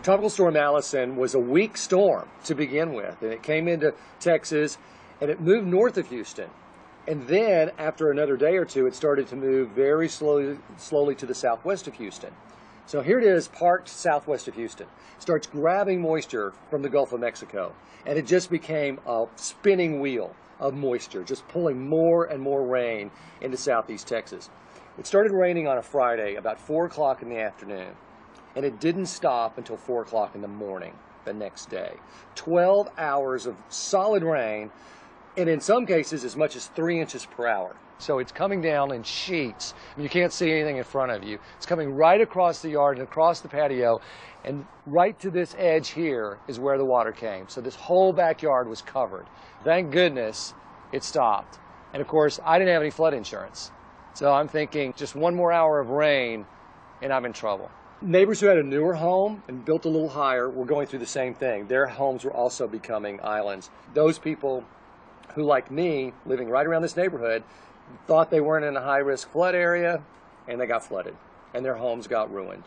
Tropical Storm Allison was a weak storm to begin with, and it came into Texas, and it moved north of Houston. And then, after another day or two, it started to move very slowly to the southwest of Houston. So here it is, parked southwest of Houston. Starts grabbing moisture from the Gulf of Mexico, and it just became a spinning wheel of moisture, just pulling more and more rain into southeast Texas. It started raining on a Friday about 4 o'clock in the afternoon, and it didn't stop until 4 o'clock in the morning the next day. 12 hours of solid rain, and in some cases as much as 3 inches per hour. So it's coming down in sheets. I mean, you can't see anything in front of you. It's coming right across the yard and across the patio, and right to this edge here is where the water came. So this whole backyard was covered. Thank goodness it stopped. And of course, I didn't have any flood insurance. So I'm thinking just one more hour of rain and I'm in trouble. Neighbors who had a newer home and built a little higher were going through the same thing. Their homes were also becoming islands. Those people who, like me, living right around this neighborhood, thought they weren't in a high-risk flood area, and they got flooded, and their homes got ruined.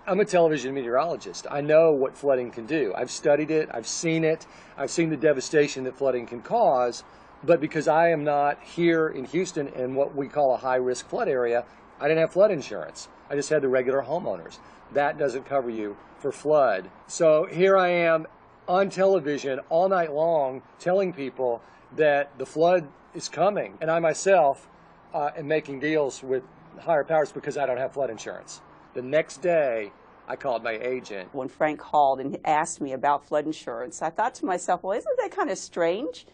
I'm a television meteorologist. I know what flooding can do. I've studied it. I've seen the devastation that flooding can cause, but because I am not here in Houston in what we call a high-risk flood area, I didn't have flood insurance. I just had the regular homeowners. That doesn't cover you for flood. So here I am on television all night long telling people that the flood is coming, and I myself am making deals with higher powers because I don't have flood insurance. The next day, I called my agent. When Frank called and asked me about flood insurance, I thought to myself, well, isn't that kind of strange?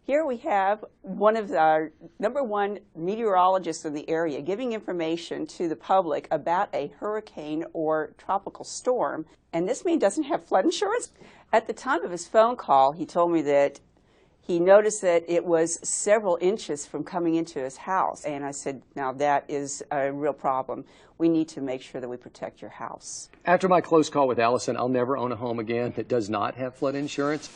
Here we have one of our #1 meteorologists in the area giving information to the public about a hurricane or tropical storm, and this man doesn't have flood insurance? At the time of his phone call, he told me that he noticed that it was several inches from coming into his house. And I said, now that is a real problem. We need to make sure that we protect your house. After my close call with Allison, I'll never own a home again that does not have flood insurance.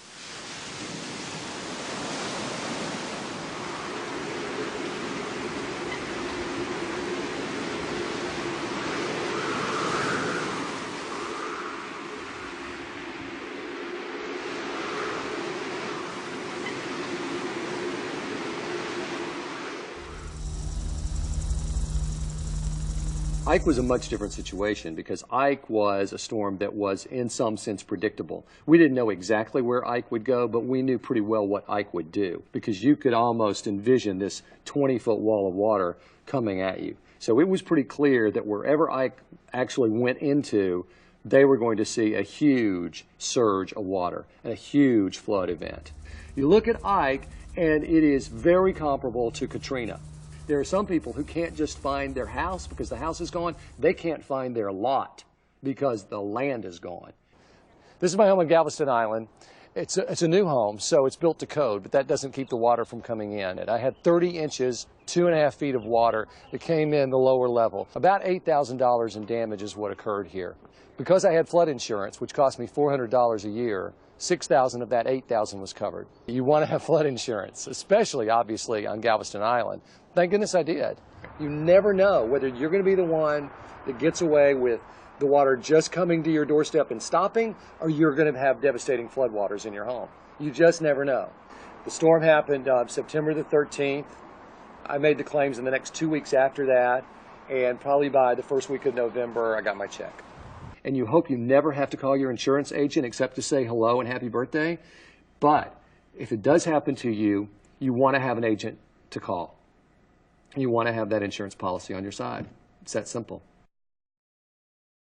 Ike was a much different situation because Ike was a storm that was in some sense predictable. We didn't know exactly where Ike would go, but we knew pretty well what Ike would do because you could almost envision this 20-foot wall of water coming at you. So it was pretty clear that wherever Ike actually went into, they were going to see a huge surge of water and a huge flood event. You look at Ike and it is very comparable to Katrina. There are some people who can't just find their house because the house is gone. They can't find their lot because the land is gone. This is my home on Galveston Island. It's a new home, so it's built to code, but that doesn't keep the water from coming in. And I had 30 inches, 2.5 feet of water that came in the lower level. About $8,000 in damage is what occurred here. Because I had flood insurance, which cost me $400 a year, $6,000 of that $8,000 was covered. You want to have flood insurance, especially, obviously, on Galveston Island. Thank goodness I did. You never know whether you're going to be the one that gets away with the water just coming to your doorstep and stopping, or you're going to have devastating floodwaters in your home. You just never know. The storm happened September the 13th. I made the claims in the next 2 weeks after that, and probably by the first week of November, I got my check. And you hope you never have to call your insurance agent except to say hello and happy birthday. But if it does happen to you, you want to have an agent to call. You want to have that insurance policy on your side. It's that simple.